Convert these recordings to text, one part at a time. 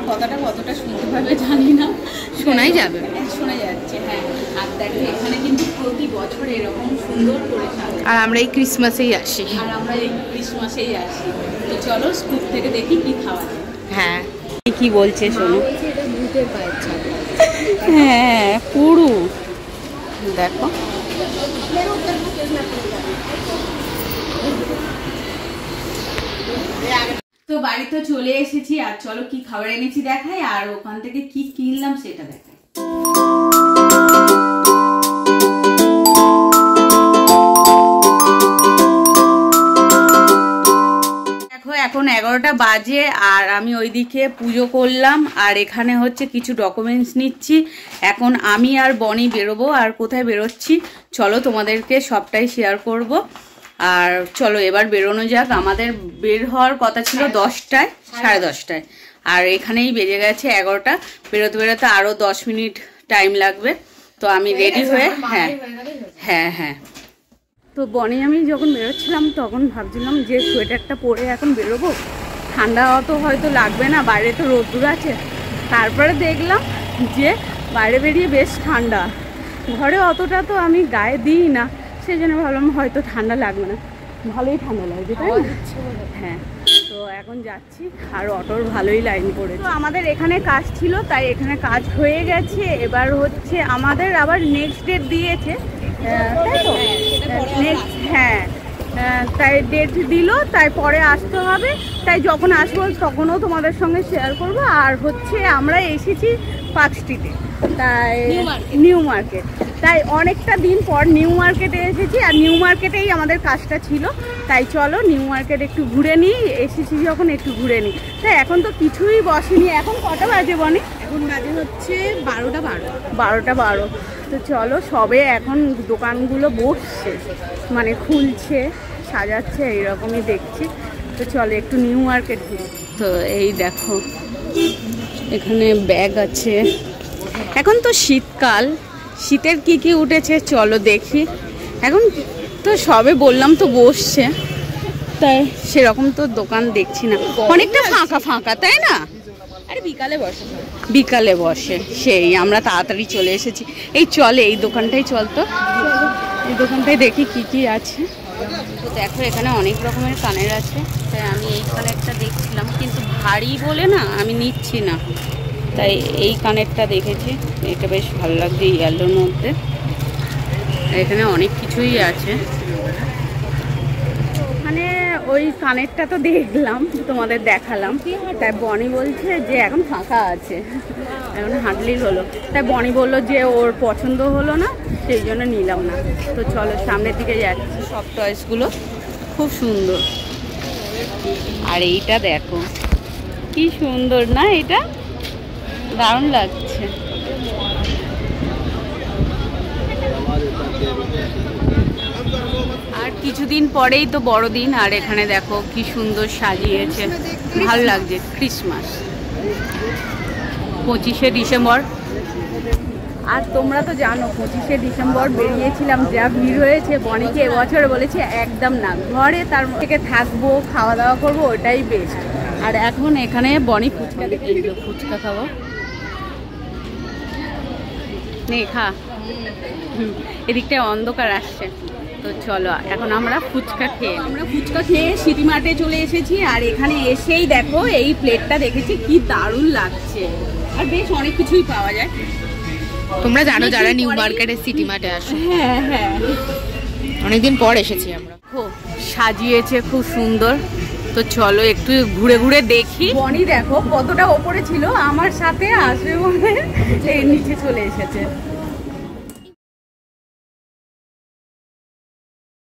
কথাটা কতটা শুনতে পাবে জানি না, শোনাই যাবে, শোনা যাচ্ছে। হ্যাঁ, আর দেখো এখানে কিন্তু প্রতি বছর এরকম সুন্দর করে সাজায়। আর আমরা এই ক্রিসমাসেই আসি। তো চলো স্কুপ থেকে দেখি কি খাওয়া যায়। হ্যাঁ, কি বলছে শোনো। এটা ভূতের পায়ের ছাপ। হ্যাঁ পুরো দেখো। তো বাড়িতে চলে এসেছি, আর চলো কি খাবার এনেছি দেখাই, আর ওখান থেকে কি কিনলাম সেটা দেখাই। দেখো এখন 11টা বাজে, আর আমি ওইদিকে পুজো করলাম, আর এখানে হচ্ছে কিছু ডকুমেন্টস নিচ্ছি। এখন আমি আর বনি বেরোবো, আর কোথায় বেরোচ্ছি চলো তোমাদেরকে সবটাই শেয়ার করব। আর চলো এবার বেরোনো যাক। আমাদের বের হওয়ার কথা ছিল 10টায়, 10:30টায়, আর এখানেই বেজে গেছে 11টা। বেরোতে বেরোতে আরও 10 মিনিট টাইম লাগবে। তো আমি রেডি হয়ে হ্যাঁ তো বনি আমি যখন বেরোচ্ছিলাম তখন ভাবছিলাম যে সোয়েটারটা পরে এখন বেরোবো, ঠান্ডা অত হয়তো লাগবে না, বাইরে তো রোদ্দুর আছে। তারপরে দেখলাম যে বাইরে বেরিয়ে বেশ ঠান্ডা, ঘরে অতটা তো আমি গায়ে দিই না, সেই জন্য ভাবলাম হয়তো ঠান্ডা লাগবে না। ভালোই ঠান্ডা লাগবে, তাই না? হ্যাঁ, তো এখন যাচ্ছি, আর অটোর ভালোই লাইন পড়েছে। তো আমাদের এখানে কাজ ছিল, তাই এখানে কাজ হয়ে গেছে। এবার হচ্ছে আমাদের আবার নেক্সট ডেট দিয়েছে, তাই তো? নেক্সট, হ্যাঁ, তাই ডেট দিল, তাই পরে আসতে হবে। তাই যখন আসবো তখনও তোমাদের সঙ্গে শেয়ার করব। আর হচ্ছে আমরা এসেছি পাঁচটিতে, তাই নিউ মার্কেট, তাই অনেকটা দিন পর নিউ মার্কেটে এসেছি, আর নিউ মার্কেটেই আমাদের কাজটা ছিল। তাই চলো নিউ মার্কেট একটু ঘুরে নিই, এসেছি যখন একটু ঘুরে নিই। তাই এখন তো কিছুই বসেনি। এখন কটা বাজে বনি? এখন বাজে হচ্ছে 12:12। তো চলো, সবে এখন দোকানগুলো বসছে, মানে খুলছে, সাজাচ্ছে, এইরকমই দেখছি। তো চলো একটু নিউ মার্কেট ঘুরি। তো এই দেখো এখানে ব্যাগ আছে। এখন তো শীতকাল, শীতের কি কি উঠেছে চলো দেখি। এখন তো সবে বললাম তো বসছে, তাই সেরকম তো দোকান দেখছি না, অনেকটা ফাঁকা ফাঁকা, তাই না? আরে বিকালে বসে, সেই আমরা তাড়াতাড়ি চলে এসেছি। এই চলে এই দোকানটাই, চল তো এই দোকানটাই দেখি কি কি আছে। তো দেখো এখানে অনেক রকমের কানের আছে, তাই আমি এই কানেরটা দেখছিলাম, কিন্তু ভারী বলে না আমি নিচ্ছি না, তাই এই কানেরটা দেখেছি। এটা বেশ ভালো লাগছে ইয়েলোর মধ্যে। এখানে অনেক কিছুই আছে। ওখানে ওই কানেরটা তো দেখলাম, তোমাদের দেখালাম, তাই বনি বলছে যে এখন ফাঁকা আছে, এখন হাঁটলেই হলো। তাই বনি বললো যে ওর পছন্দ হলো না, সেই জন্য নিলাম না। তো চলো সামনের দিকে যাচ্ছি। সব টয়েসগুলো খুব সুন্দর। আর এইটা দেখো কি সুন্দর না, এটা দারুণ লাগছে। আর কিছুদিন পরেই তো বড়দিন, আর এখানে দেখো কি সুন্দর সাজিয়েছে, ভালো লাগছে। Christmas 25শে December. আর তোমরা তো জানো 25শে ডিসেম্বর বেরিয়েছিলাম, যা ভিড় হয়েছে। বনিকে এবছর বলেছে একদম না, ঘরে তার থেকে থাকবো, খাওয়া দাওয়া করবো, ওটাই বেস্ট। আর এখন এখানে বনি ফুচকা দেখে, ফুচকা খাবো, নে খা। এদিকটায় অন্ধকার আসছে। তো চলো এখন আমরা ফুচকা খেয়ে সিটি মার্টে চলে এসেছি। আর এখানে এসেই দেখো এই প্লেটটা দেখেছি, কি দারুণ লাগছে। আর বেশ অনেক কিছুই পাওয়া যায়, তোমরা জানো যারা নিউ মার্কেটে সিটি মার্টে আসো। হ্যাঁ, অনেকদিন পর এসেছি আমরা। সাজিয়েছে খুব সুন্দর। তো চলো একটু ঘুরে ঘুরে দেখি। বনি দেখো কতটা ওপরে ছিল, আমার সাথে আসবে বলে এই নিচে চলে এসেছে।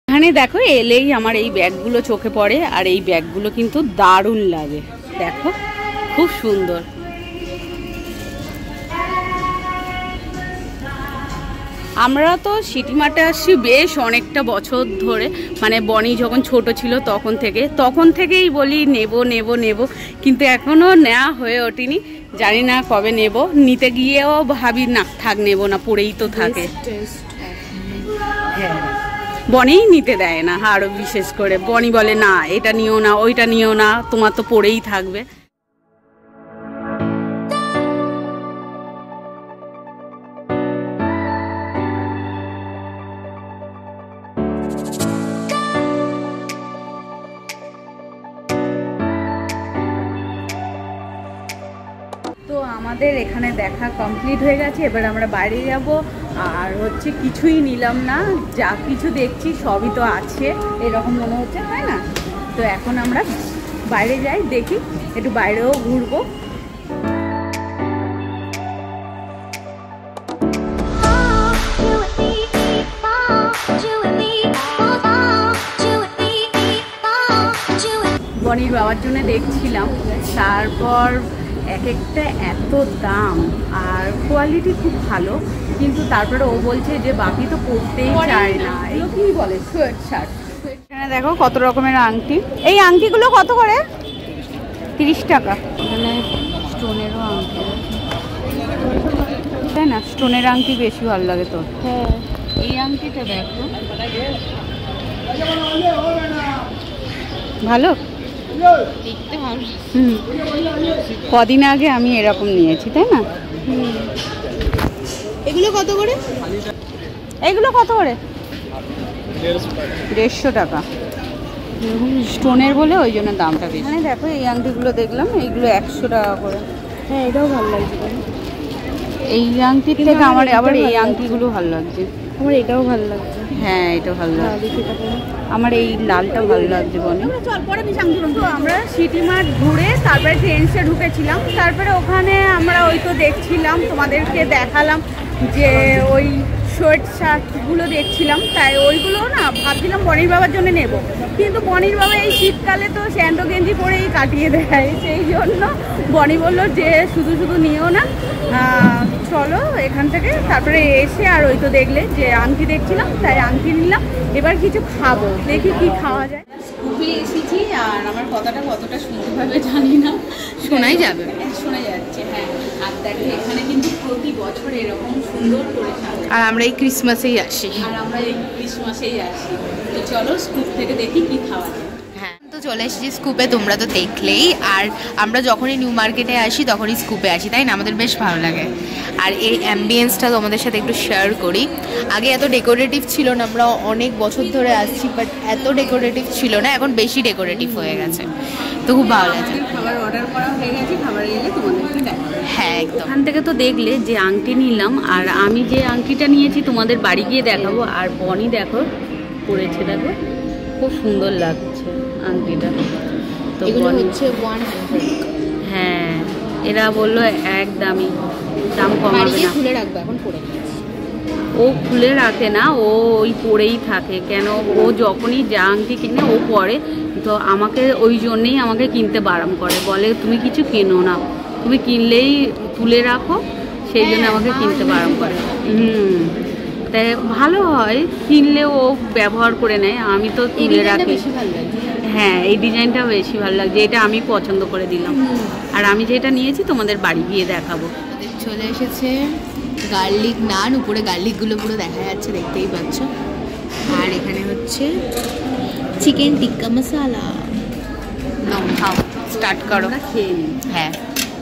এখানে দেখো এলেই আমার এই ব্যাগগুলো চোখে পড়ে, আর এই ব্যাগগুলো কিন্তু দারুণ লাগে, দেখো খুব সুন্দর। আমরা তো সিটি মার্টে আসছি বেশ অনেকটা বছর ধরে, মানে বনি যখন ছোট ছিল তখন থেকেই বলি নেব, কিন্তু এখনো নেওয়া হয়ে ওঠেনি। জানি না কবে নেব, নিতে গিয়েও ভাবি না থাক, নেব না, পড়েই তো থাকে। হ্যাঁ, বনিই নিতে দেয় না, আরো বিশেষ করে বনি বলে না এটা নিও না, ওইটা নিও না, তোমার তো পড়েই থাকবে। আমাদের এখানে দেখা কমপ্লিট হয়ে গেছে, এবার আমরা বাইরে যাব। আর হচ্ছে কিছুই নিলাম না, যা কিছু দেখছি সবই তো আছে এরকম মনে হচ্ছে, তাই না? তো এখন আমরা বাইরে যাই, দেখি একটু বাইরেও ঘুরবো। বনির বাবার জন্য দেখছিলাম, তারপর এক একটা এত দাম আর কোয়ালিটি খুব ভালো, কিন্তু তারপরে ও বলছে যে বাকি তো পড়তেই চায় না। এই কি বলে সোয়েট শার্ট। এখানে দেখো কত রকমের আংটি, এই আংটিগুলো কত করে? 30 টাকা। এখানে স্টোনেরও আংটি, তাই না? স্টোনের আংটি বেশি ভালো লাগে তোর? হ্যাঁ, এই আংটিটা দেখো ভালো, দেখতে ভালো। কদিন আগে আমি এরকম নিয়েছি, তাই না? এগুলো কত করে? এইগুলো কত করে? 150 টাকা। স্টোনের বলে ওই জন্য দামটা বেশি। এখানে দেখো এই আংটিগুলো দেখলাম, এইগুলো 100 টাকা করে। হ্যাঁ, এটাও ভালো লাগছে। এই আংটির থেকে আমার আবার এই আংটিগুলো ভালো লাগছে। আমার এটাও ভালো লাগছে। হ্যাঁ, এটা ভালো লাগছে। আমার এই লালটা ভালো লাগছে। বলে তো আমরা সিটি মার্ট ঘুরে তারপরে ট্রেন্ডসে ঢুকেছিলাম, তারপরে ওখানে আমরা ওই তো দেখছিলাম, তোমাদেরকে দেখালাম যে ওই শর্ট শার্টগুলো দেখছিলাম, তাই ওইগুলো না ভাবছিলাম বনির বাবার জন্য নেব, কিন্তু বনির বাবা এই শীতকালে তো স্যান্ডো গেঞ্জি পরেই কাটিয়ে দেয়, সেই জন্য বনি বললো যে শুধু শুধু নিও না, চলো এখান থেকে। তারপরে এসে আর ওই তো দেখলে যে আংটি দেখছিলাম, তাই আংটি নিলাম। এবার কিছু খাবো, দেখি কি খাওয়া যায়। স্কুপে এসেছি, আর আমার কথাটা কতটা শুনতে পাবে জানি না, শোনাই যাবে, শোনা যাচ্ছে। হ্যাঁ, আর দেখো এখানে কিন্তু প্রতি বছর এরকম সুন্দর করে সাজায়, আর আমরা এই ক্রিসমাসেই আসি। আর আমরা এই ক্রিসমাসেই আসি। তো চলো স্কুপ থেকে দেখি কি খাওয়া যায়। হ্যাঁ, তো চলে এসেছি স্কুপে, তোমরা তো দেখলেই। আর আমরা যখনই নিউ মার্কেটে আসি তখনই স্কুপে আসি, তাই না? আমাদের বেশ ভালো লাগে। আর এই অ্যাম্বিয়েন্সটা তোমাদের সাথে একটু শেয়ার করি। আগে এত ডেকোরেটিভ ছিল না, আমরা অনেক বছর ধরে আসছি, বাট এত ডেকোরেটিভ ছিল না, এখন বেশি ডেকোরেটিভ হয়ে গেছে, তো খুব ভালো লাগে। খাবার অর্ডার করা হয়ে গেছে, খাবার এলে তোমাদেরকে দেখাবো। হ্যাঁ, একদম। ওখান থেকে তো দেখলে যে আংটি নিলাম, আর আমি যে আংটিটা নিয়েছি তোমাদের বাড়ি গিয়ে দেখাবো। আর বনি দেখো পরেছে, দেখো খুব সুন্দর লাগছে আংটিটা। তো এগুলো বনি হচ্ছে 100। হ্যাঁ, এরা বললো একদমই দাম কমাবে না। খুলে রাখবো, এখন পরে ও খুলে রাখে না, ও ওই পরেই থাকে। কেন, ও যখনই যা আংটি কিনে ও পরে, তো আমাকে ওই জন্যেই আমাকে কিনতে বারণ করে, বলে তুমি কিছু কেনো না, তুমি কিনলেই তুলে রাখো, সেই জন্য আমাকে কিনতে বারণ করে। তাই ভালো হয়, কিনলে ও ব্যবহার করে নেয়, আমি তো তুলে রাখি। হ্যাঁ, এই ডিজাইনটা বেশি ভালো লাগছে, এটা আমি পছন্দ করে দিলাম। আর আমি যেটা নিয়েছি তোমাদের বাড়ি গিয়ে দেখাবো। চলে এসেছে গার্লিক নান, উপরে গার্লিকগুলো পুরো দেখা যাচ্ছে, দেখতেই পাচ্ছ। আর এখানে হচ্ছে চিকেন টিক্কা মশালা। নাও খাও, স্টার্ট করো। খেয়ে নিই। হ্যাঁ,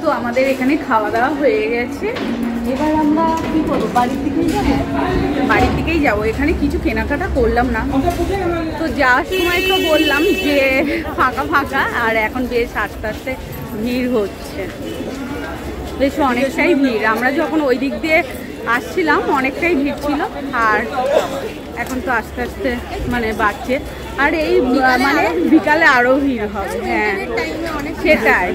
তো আমাদের এখানে খাওয়া দাওয়া হয়ে গেছে, এবার আমরা কি করবো, বাড়ির দিকেই যাবো। বাড়ির দিকেই যাবো, এখানে কিছু কেনাকাটা করলাম না, তো যাওয়ার সময় তো বললাম যে ফাঁকা ফাঁকা, আর এখন বেশ আস্তে আস্তে ভিড় হচ্ছে, বেশ অনেকটাই ভিড়। আমরা যখন ওই দিক দিয়ে আসছিলাম অনেকটাই ভিড় ছিল, আর এখন তো আস্তে আস্তে মানে বাড়ছে, আর এই মানে বিকালে আরও ভিড় হবে। হ্যাঁ, সেটাই।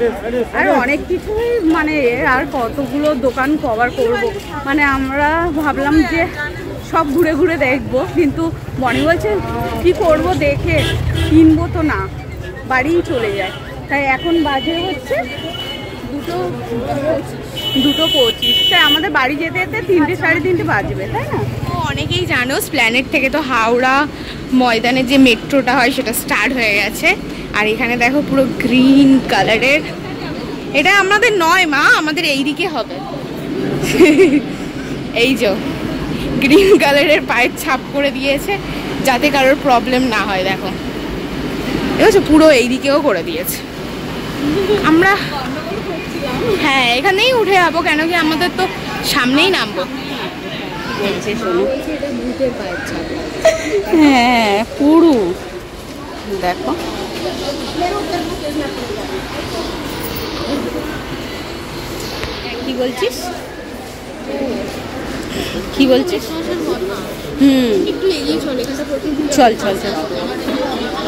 আর অনেক কিছুই মানে, আর কতগুলো দোকান কভার করব, মানে আমরা ভাবলাম যে সব ঘুরে ঘুরে দেখবো, কিন্তু বনি বলছে কি করব, দেখে কিনবো তো না, বাড়িই চলে যায়। তাই এখন বাজে হচ্ছে 2:25, তাই আমাদের বাড়ি যেতে যেতে 3টে 3:30 বাজবে, তাই না? অনেকেই জানো স্প্ল্যানেট থেকে তো হাওড়া ময়দানে যে মেট্রোটা হয় সেটা স্টার্ট হয়ে গেছে। আর এখানে দেখো পুরো গ্রিন কালারের, এটা আমাদের নয় মা, আমাদের এই দিকে হবে। এই যে গ্রিন কালারের পায়ের ছাপ করে দিয়েছে, যাতে কারোর প্রবলেম না হয়। দেখো, দেখো পুরো এই দিকেও করে দিয়েছে। আমরা হ্যাঁ এখানেই উঠে যাবো, কেন কি আমাদের তো সামনেই নামবো। হ্যাঁ, পুরো দেখো বলছিস? কি বলছিস? একটু এগিয়ে চল, চল চল চল।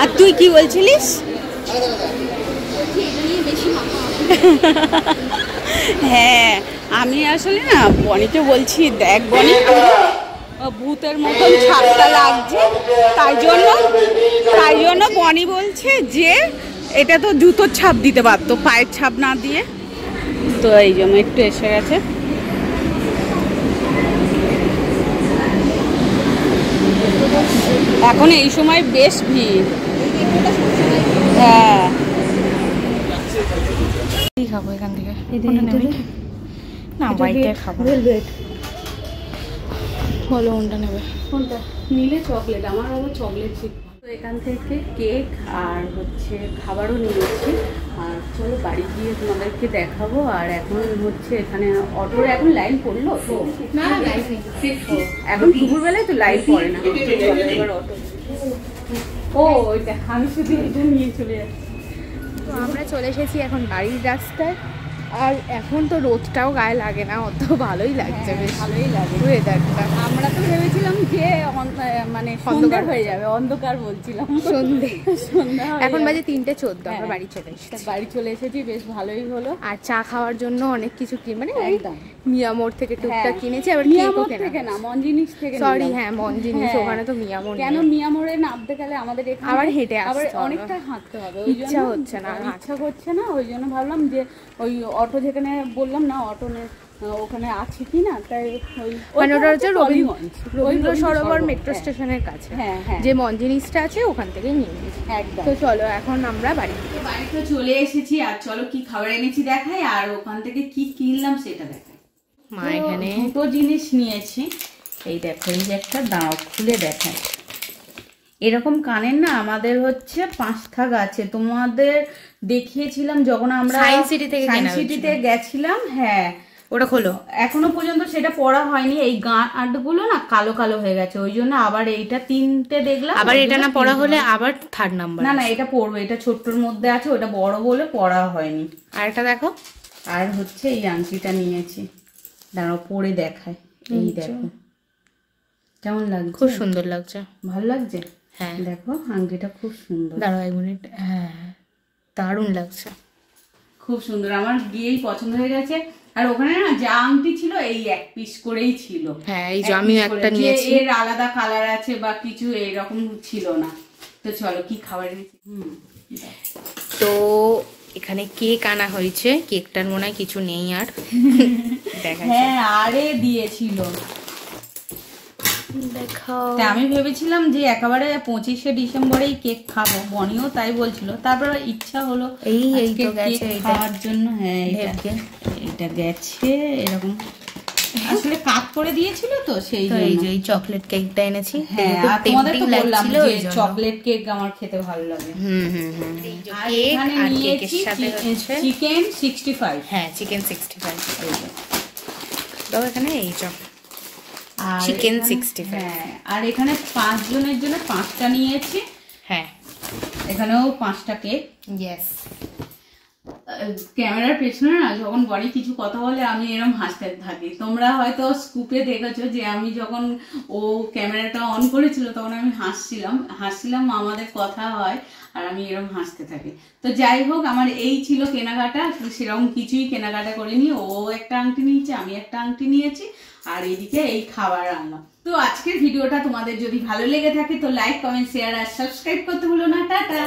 আর তুই কি বলছিলিস? হ্যাঁ, আমি আসলে না বনিকে বলছি, দেখ বনি ভূতের মতন ছাপটা লাগছে, তাই জন্য বনি বলছে যে এটা তো জুতোর ছাপ দিতে পারতো, পায়ের ছাপ না দিয়ে। তো এই জন্য একটু এসে গেছে। এখন এই সময় বেশ ভিড়। হ্যাঁ, কি খাবো এখান থেকে? না, হোয়াইটটা খাবো। বলো কোনটা নেবে? কোনটা নিলে? চকলেট, আমার আবার চকলেট ঠিক। তো এখান থেকে কেক আর হচ্ছে খাবারও নিয়েছি। আর চলো বাড়ি গিয়ে তোমাদেরকে দেখাবো। আর এখন হচ্ছে এখানে অটোর এখন লাইন পড়লো তো না, লাইন নেই এখন, দুপুরবেলায় তো লাইন পড়ে না। এবার অটো, ও ওইটা আমি শুধু এটা নিয়ে চলে যাচ্ছি। তো আমরা চলে এসেছি এখন বাড়ির রাস্তায়। আর এখন তো রোদটাও গায়ে লাগে না, অত ভালোই লাগছে, বেশ ভালোই লাগে ওয়েদারটা। আমরা তো ভেবেছিলাম যে মানে অন্ধকার হয়ে যাবে, অন্ধকার বলছিলাম, সন্ধ্যা এখন বাজে 3:14। আমরা বাড়ি চলে এসেছি। বাড়ি চলে এসেছি, বেশ ভালোই হলো। আর চা খাওয়ার জন্য অনেক কিছু মানে একদম মিয়ামোড় থেকে টুকটাক কিনেছি। আবার মিয়ামোড় থেকে না, মন জিনিস থেকে। সরি, হ্যাঁ মন জিনিস, ওখানে তো মিয়ামোড়। কেন মিয়ামোড়ে নামতে গেলে আমাদের আবার হেঁটে আবার অনেকটা হাঁটতে হবে, ইচ্ছা হচ্ছে না, ইচ্ছা করছে না। ওই জন্য ভাবলাম যে ওই অটো যেখানে বললাম না, অটো ওখানে আছে কি না, তাই ওটা হচ্ছে রবীন্দ্র সরোবর মেট্রো স্টেশনের কাছে, যে মন জিনিসটা আছে ওখান থেকে নিয়ে নিয়েছি। একদম। তো চলো এখন আমরা বাড়িতে চলে এসেছি। আর চলো কি খাবার এনেছি দেখাই, আর ওখান থেকে কি কিনলাম সেটা দেখাই। মা এখানে দুটো জিনিস নিয়েছি। এই দেখো, এই যে একটা, দাও খুলে দেখায়। এরকম কানের না আমাদের হচ্ছে 5 আছে, তোমাদের দেখিয়েছিলাম যখন আমরা সায়েন্স সিটিতে গেছিলাম। হ্যাঁ, ওটা খোলো। এখনো পর্যন্ত সেটা পড়া হয়নি। এই গাঁটগুলো না কালো কালো হয়ে গেছে, ওই জন্য আবার এইটা 3টে দেখলাম। আবার এটা না পড়া হলে আবার 3rd নাম্বার। না এটা পড়বে, এটা ছোট্টর মধ্যে আছে, ওটা বড় বলে পড়া হয়নি। আর এটা দেখো। আর হচ্ছে এই আংটিটা নিয়েছি, দাঁড়াও পরে দেখায়। এই দেখো কেমন লাগছে? খুব সুন্দর লাগছে। ভালো লাগছে? হ্যাঁ দেখো আংটিটা খুব সুন্দর। দাঁড়াও 1 মিনিট। হ্যাঁ, দারুণ লাগছে, খুব সুন্দর। আমার গিয়েই পছন্দ হয়ে গেছে। আর ওখানে না যা আংটি ছিল এই 1 পিস করেই ছিল। হ্যাঁ, এই যে আমি একটা নিয়েছি, এর আলাদা কালার আছে বা কিছু এরকম ছিল না। তো চলো কি খাবার এনেছি। তো এখানে কেক আনা হয়েছে। কেকটার মনে হয় কিছু নেই আর দেখা। হ্যাঁ, আরে দিয়েছিল। দেখো, আমি ভেবেছিলাম যে একেবারে 25শে ডিসেম্বরেই কেক খাবো, বনিও তাই বলছিল। তারপর ইচ্ছা হলো এই তো গেছে খাওয়ার জন্য। হ্যাঁ, এটা গেছে এরকম, আসলে কাট করে দিয়েছিল তো সেই জন্য। এই যে এই চকলেট কেকটা এনেছি। হ্যাঁ, আর তোমাদের তো বললাম যে চকলেট কেক আমার খেতে ভালো লাগে। আর এখানে নিয়েছি চিকেন 65। হ্যাঁ, চিকেন 65। দাও এখানে এই চকলেট চিকেন 65। হ্যাঁ, আর এখানে 5 জনের জন্য 5টা নিয়েছি। হ্যাঁ, এখানেও 5টা কেক। ইয়েস। ক্যামেরার পেছনে না যখন বড়ি কিছু কথা বলে আমি এরকম হাসতে থাকি। তোমরা হয়তো স্কুপে দেখেছো যে আমি যখন ও ক্যামেরাটা অন করেছিল তখন আমি হাসছিলাম, আমাদের কথা হয় আর আমি এরকম হাসতে থাকি। তো যাই হোক, আমার এই ছিল কেনাকাটা। সেরকম কিছুই কেনাকাটা করিনি। ও একটা আংটি নিয়েছে, আমি একটা আংটি নিয়েছি, আর এদিকে এই খাবার আনলাম। তো আজকের ভিডিওটা তোমাদের যদি ভালো লেগে থাকে তো লাইক, কমেন্ট, শেয়ার আর সাবস্ক্রাইব করতে ভুলো না। টাটা।